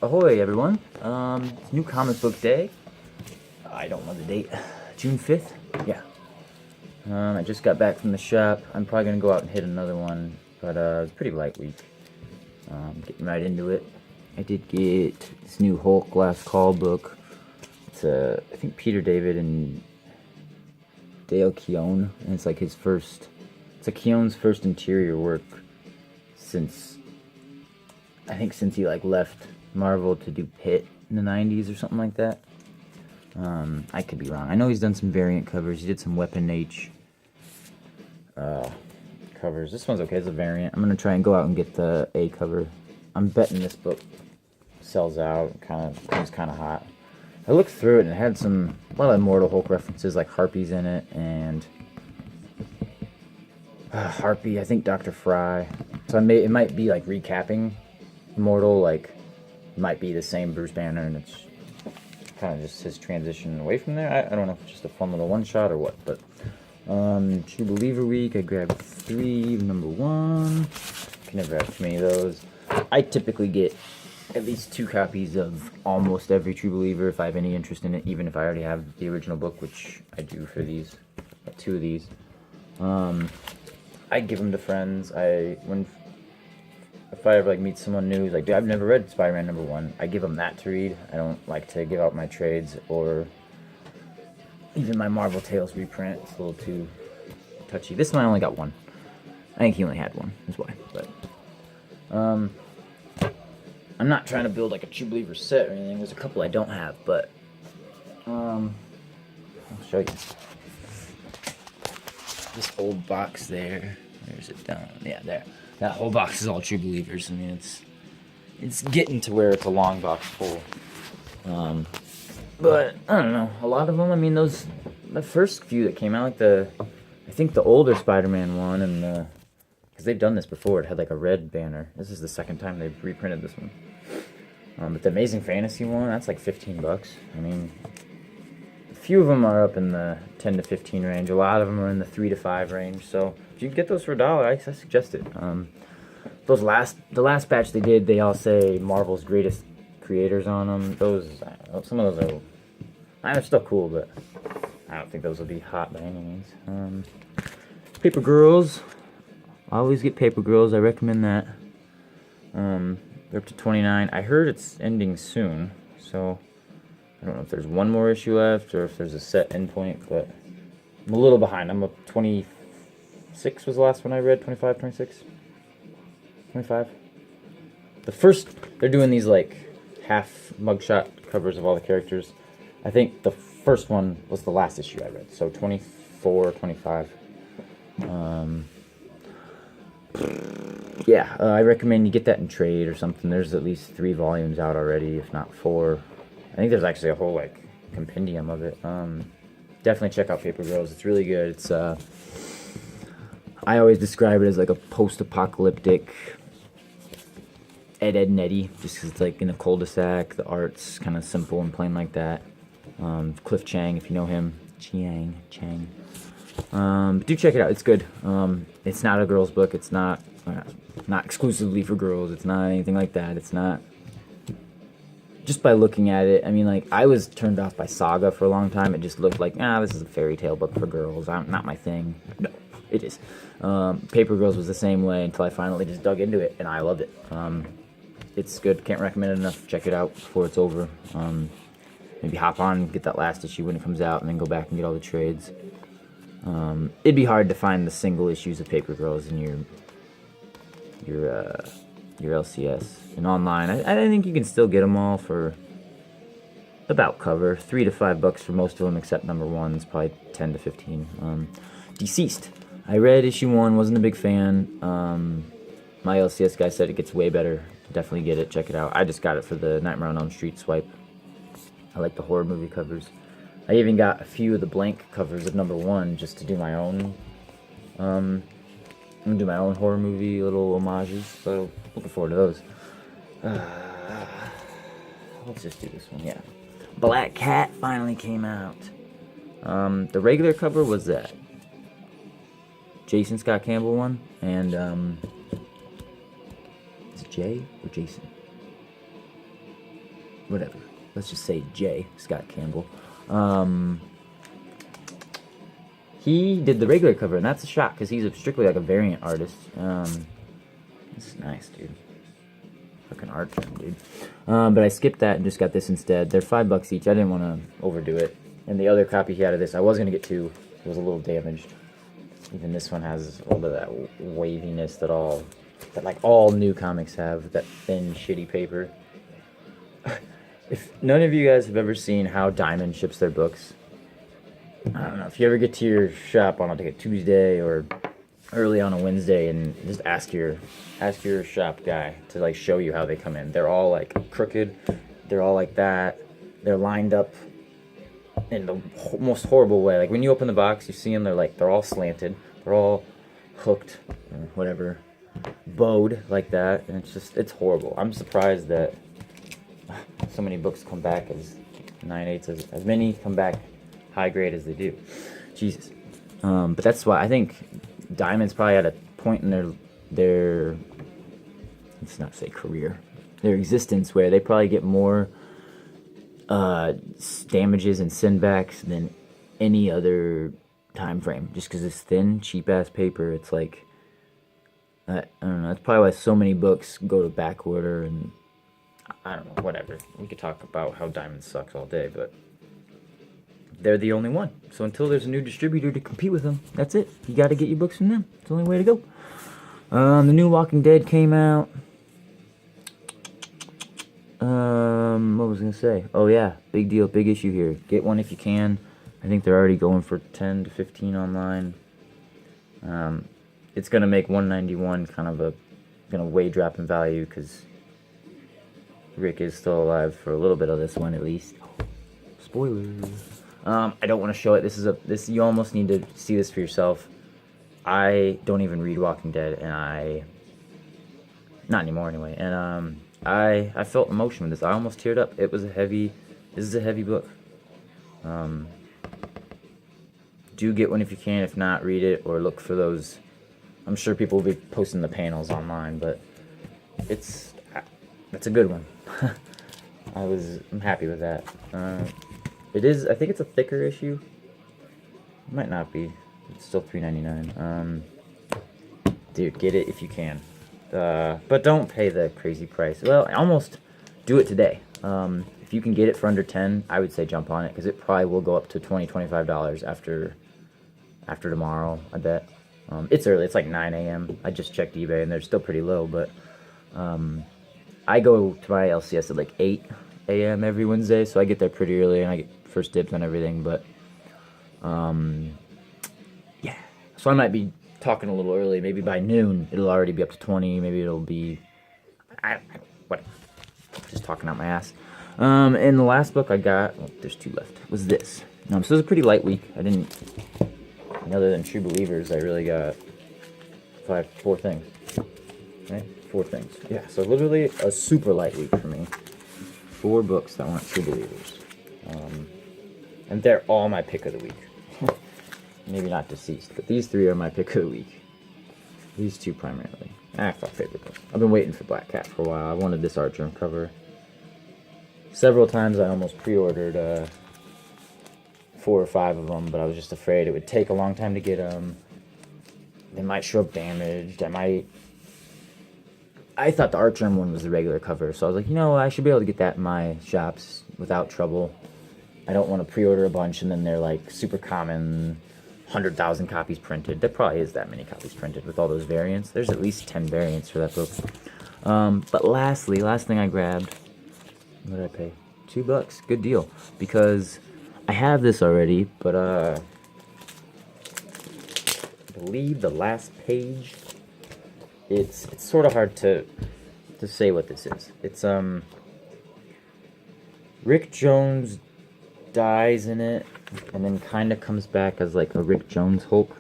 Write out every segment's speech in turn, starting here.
Ahoy, everyone. It's new comic book day. I don't know the date. June 5th? Yeah. I just got back from the shop. I'm probably going to go out and hit another one, but it's a pretty light week. Getting right into it. I did get this new Hulk Last Call book. It's I think Peter David and Dale Keown, and it's like his first, it's like Keown's first interior work since he like left Marvel to do Pitt in the 90s or something like that. I could be wrong. I know he's done some variant covers. He did some Weapon H covers. This one's okay. It's a variant. I'm gonna try and go out and get the A cover. I'm betting this book sells out. Comes kind of hot. I looked through it and it had a lot of Immortal Hulk references, like Harpy's in it, and Harpy. I think Dr. Fry. So it might be like recapping Immortal, like it might be the same Bruce Banner, and it's kind of just his transition away from there. I don't know if it's just a fun little one shot or what, but True Believer week, I grabbed 3, number 1. Can never have too many of those. I typically get at least 2 copies of almost every True Believer if I have any interest in it, even if I already have the original book, which I do for these. Got 2 of these. I give them to friends. If I ever like meet someone new who's like, dude, I've never read Spider-Man number 1, I give them that to read. I don't like to give out my trades or even my Marvel Tales reprint. It's a little too touchy. This one I only got 1. I think he only had 1. That's why. But I'm not trying to build like a True Believer set or anything. There's a couple I don't have, but I'll show you. This old box there. There's it down. Yeah, there. That whole box is all True Believers. I mean, it's getting to where it's a long box full. But I don't know. A lot of them. I mean, the first few that came out, like I think the older Spider-Man one, and because they've done this before, it had like a red banner. This is the second time they've reprinted this one. But the Amazing Fantasy one, that's like $15. I mean, a few of them are up in the 10 to 15 range. A lot of them are in the 3 to 5 range. So if you can get those for $1, I suggest it. The last batch they did, they all say Marvel's greatest creators on them. Some of those are still cool, but I don't think those will be hot by any means. Paper Girls, I always get Paper Girls. I recommend that. They're up to 29. I heard it's ending soon, so I don't know if there's one more issue left or if there's a set endpoint, but I'm a little behind. I'm up 26 was the last one I read. 25, 26, 25. They're doing these like half mugshot covers of all the characters. I think the first one was the last issue I read, so 24, 25. Yeah, I recommend you get that in trade or something. There's at least 3 volumes out already, if not 4. I think there's actually a whole like compendium of it. Definitely check out Paper Girls. It's really good. It's I always describe it as like a post-apocalyptic Ed, and Eddie, just because it's like in a cul-de-sac. The art's kind of simple and plain like that. Cliff Chang, if you know him. Chang. Do check it out. It's good. It's not a girls' book. It's not exclusively for girls. It's not anything like that. It's not. Just by looking at it, I mean, like, I was turned off by Saga for a long time. It just looked like, this is a fairy tale book for girls. Not my thing. No, it is. Paper Girls was the same way until I finally just dug into it, and I loved it. It's good. Can't recommend it enough. Check it out before it's over. Maybe hop on and get that last issue when it comes out, and then go back and get all the trades. It'd be hard to find the single issues of Paper Girls in your LCS and online. I think you can still get them all for about cover. $3 to $5 for most of them, except number 1 is probably 10 to 15. Deceased. I read issue 1. Wasn't a big fan. My LCS guy said it gets way better. Definitely get it. Check it out. I just got it for the Nightmare on Elm Street swipe. I like the horror movie covers. I even got a few of the blank covers of number 1 just to do my own. I'm gonna do my own horror movie little homages. So looking forward to those. Let's just do this one. Yeah, Black Cat finally came out. The regular cover was that Jason Scott Campbell one, and is it Jay or Jason? whatever. Let's just say J. Scott Campbell. He did the regular cover, and that's a shock because he's strictly like a variant artist. This is nice, dude. Fucking art term, dude. But I skipped that and just got this instead. They're $5 each. I didn't want to overdo it. And the other copy he had of this, I was gonna get two. It was a little damaged. Even this one has a little bit of that waviness that like all new comics have. That thin, shitty paper. If none of you guys have ever seen how Diamond ships their books, I don't know, if you ever get to your shop on like a Tuesday or early on a Wednesday and just ask your shop guy to like show you how they come in. They're all like crooked. They're all like that. They're lined up in the most horrible way. Like when you open the box, you see them. They're all slanted. They're all hooked, or whatever, bowed like that, and it's horrible. I'm surprised that so many books come back as 9/8, as many come back high grade as they do. Jesus. But that's why I think Diamond's probably at a point in their let's not say career, their existence, where they probably get more damages and sendbacks than any other time frame, just because it's thin, cheap ass paper. It's like I don't know. That's probably why so many books go to back order, and I don't know. Whatever. We could talk about how Diamond sucks all day, but they're the only one. So until there's a new distributor to compete with them, that's it. You got to get your books from them. It's the only way to go. The new Walking Dead came out. What was I gonna say? Oh yeah, big deal, big issue here. Get one if you can. I think they're already going for 10 to 15 online. It's gonna make 191 kind of gonna way drop in value because Rick is still alive for a little bit of this one at least. Spoilers. I don't want to show it. This you almost need to see this for yourself. I don't even read Walking Dead, and not anymore anyway. And I felt emotion with this. I almost teared up. This is a heavy book. Do get one if you can. If not, read it or look for those. I'm sure people will be posting the panels online, but that's a good one. I'm happy with that. It is. I think it's a thicker issue. It might not be. It's still $3.99. Dude, get it if you can. But don't pay the crazy price. Well, almost do it today. If you can get it for under 10, I would say jump on it because it probably will go up to $20, $25 after tomorrow. I bet. It's early. It's like 9 a.m. I just checked eBay and they're still pretty low. But I go to my LCS at like 8 a.m. every Wednesday, so I get there pretty early and I get first dibs on everything. But yeah, so I might be talking a little early. Maybe by noon it'll already be up to 20. Maybe it'll be what? Just talking out my ass. And the last book I got, well, there's 2 left, was this. So it was a pretty light week. I didn't, other than True Believers, I really got 4 things. Right? 4 things. Yeah, so literally a super light week for me. 4 books that weren't True Believers. And they're all my pick of the week. Maybe not Deceased, but these 3 are my pick of the week. These 2 primarily. Fuck favorite book. I've been waiting for Black Cat for a while. I wanted this art germ cover. Several times I almost pre-ordered 4 or 5 of them, but I was just afraid it would take a long time to get them. They might show up damaged. I thought the art germ one was the regular cover, so I was like, I should be able to get that in my shops without trouble. I don't want to pre-order a bunch and then they're like super common, 100,000 copies printed. There probably is that many copies printed with all those variants. There's at least 10 variants for that book. But last thing I grabbed, what did I pay? $2. Good deal. Because I have this already, but I believe the last page, it's sort of hard to say what this is. It's Rick Jones dies in it and then kind of comes back as like a Rick Jones Hulk.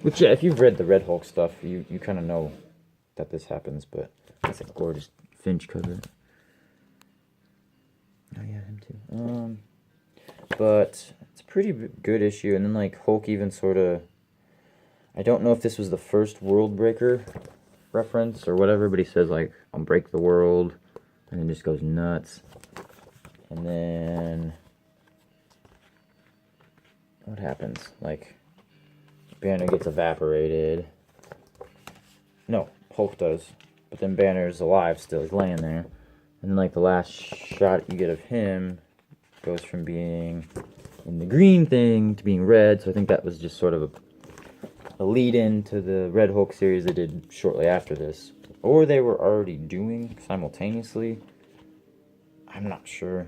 Which, yeah, if you've read the Red Hulk stuff, you kind of know that this happens, but it's a gorgeous Finch cover. Oh yeah, him too. But it's a pretty good issue, and then like Hulk even sort of, I don't know if this was the first World Breaker reference or whatever, but he says, like, I'll break the world, and then just goes nuts. And then what happens? Like, Banner gets evaporated. No, Hulk does. But then Banner's alive still. He's laying there. And then, like, the last shot you get of him goes from being in the green thing to being red. So I think that was just sort of a lead-in to the Red Hulk series they did shortly after this. Or they were already doing simultaneously. I'm not sure.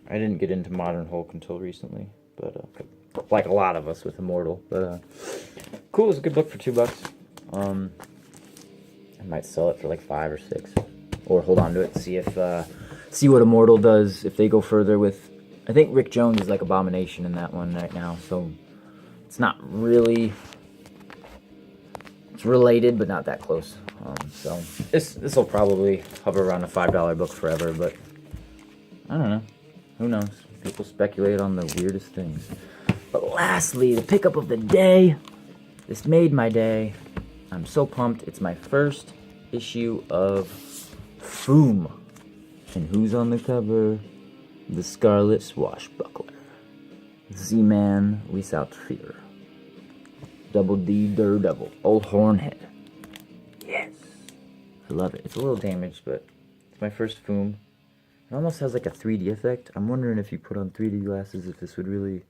I didn't get into Modern Hulk until recently. But, like a lot of us with Immortal. But, cool. It's a good book for $2. I might sell it for like 5 or 6. Or hold on to it and see if, see what Immortal does if they go further with... I think Rick Jones is like Abomination in that one right now. So, it's not really... It's related, but not that close. So, this will probably hover around a $5 book forever, but... I don't know. Who knows? People speculate on the weirdest things. But lastly, the pickup of the day. This made my day. I'm so pumped. It's my first issue of Foom. And who's on the cover? The Scarlet Swashbuckler. Z-Man without fear. Double D Daredevil. Old Hornhead. Yes. I love it. It's a little damaged, but it's my first Foom. It almost has like a 3D effect. I'm wondering if you put on 3D glasses, if this would really...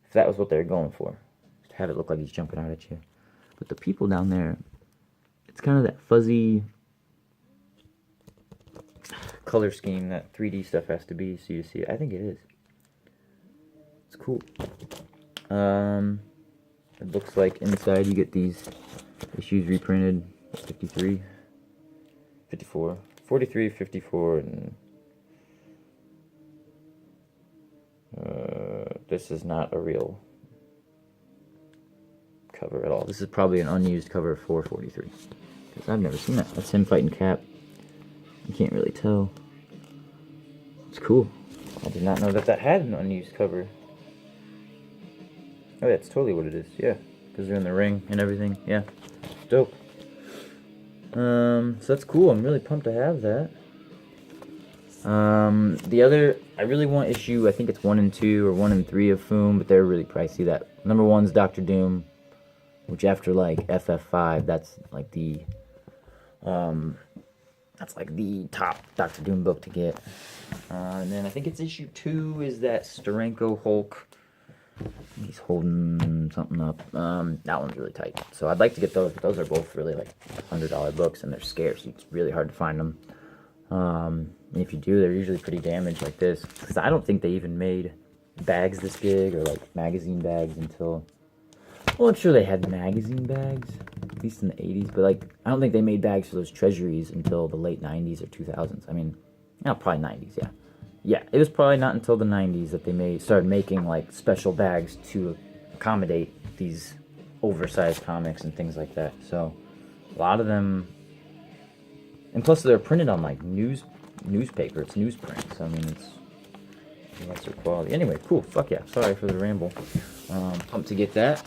If that was what they were going for. Just have it look like he's jumping out at you. But the people down there, it's kind of that fuzzy color scheme that 3D stuff has to be, so you see it. I think it is. It's cool. It looks like inside you get these issues reprinted. 53, 54, 43, 54, and this is not a real cover at all. This is probably an unused cover of 443. Because I've never seen that. That's him fighting Cap. You can't really tell. It's cool. I did not know that that had an unused cover. Oh, yeah, it's totally what it is. Yeah, because they're in the ring and everything. Yeah, dope. So that's cool. I'm really pumped to have that. The other, I really want issue, I think it's 1 and 2 or 1 and 3 of Foom, but they're really pricey. That number 1's Doctor Doom, which after like FF5, that's like the top Doctor Doom book to get. And then I think it's issue 2 is that Steranko Hulk. He's holding something up. That one's really tight. So I'd like to get those, but those are both really like $100 books, and they're scarce. It's really hard to find them. And if you do, they're usually pretty damaged like this. Because I don't think they even made bags this big, or like magazine bags until... Well, I'm sure they had magazine bags, at least in the 80s. But like, I don't think they made bags for those treasuries until the late 90s or 2000s. I mean, no, probably 90s, yeah. Yeah, it was probably not until the 90s that they started making like special bags to accommodate these oversized comics and things like that. So a lot of them, and plus they're printed on like newspaper. It's newsprint. So I mean, it's lesser quality. Anyway, cool. Fuck yeah. Sorry for the ramble. Pumped to get that.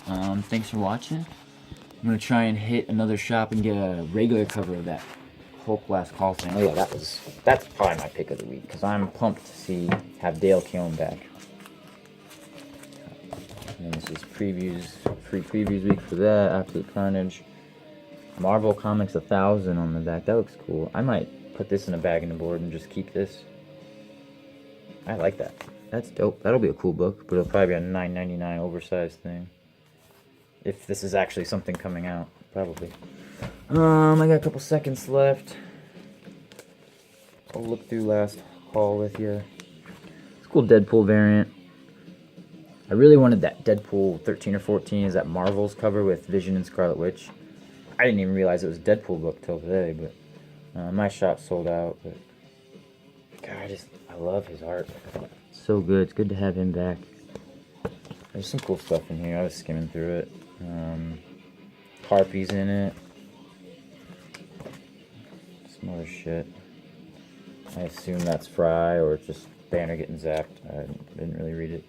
Thanks for watching. I'm gonna try and hit another shop and get a regular cover of that Hulk Last Call thing. Oh yeah, that's probably my pick of the week, because I'm pumped to have Dale Keown back. And this is free previews week for that. Absolute Carnage. Marvel Comics 1000 on the back. That looks cool. I might put this in a bag in the board and just keep this. I like that. That's dope. That'll be a cool book, but it'll probably be a $9.99 oversized thing. If this is actually something coming out, probably. I got a couple seconds left. I'll look through last haul with you. It's a cool Deadpool variant. I really wanted that Deadpool 13 or 14. Is that Marvel's cover with Vision and Scarlet Witch. I didn't even realize it was a Deadpool book till today, but my shop sold out. But God, I love his art. It's so good. It's good to have him back. There's some cool stuff in here. I was skimming through it. Harpy's in it. Some other shit. I assume that's Fry or just Banner getting zapped. I didn't really read it.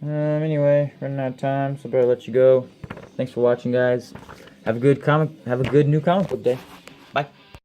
Anyway, running out of time, so I better let you go. Thanks for watching, guys. Have a good new comic book day. Bye.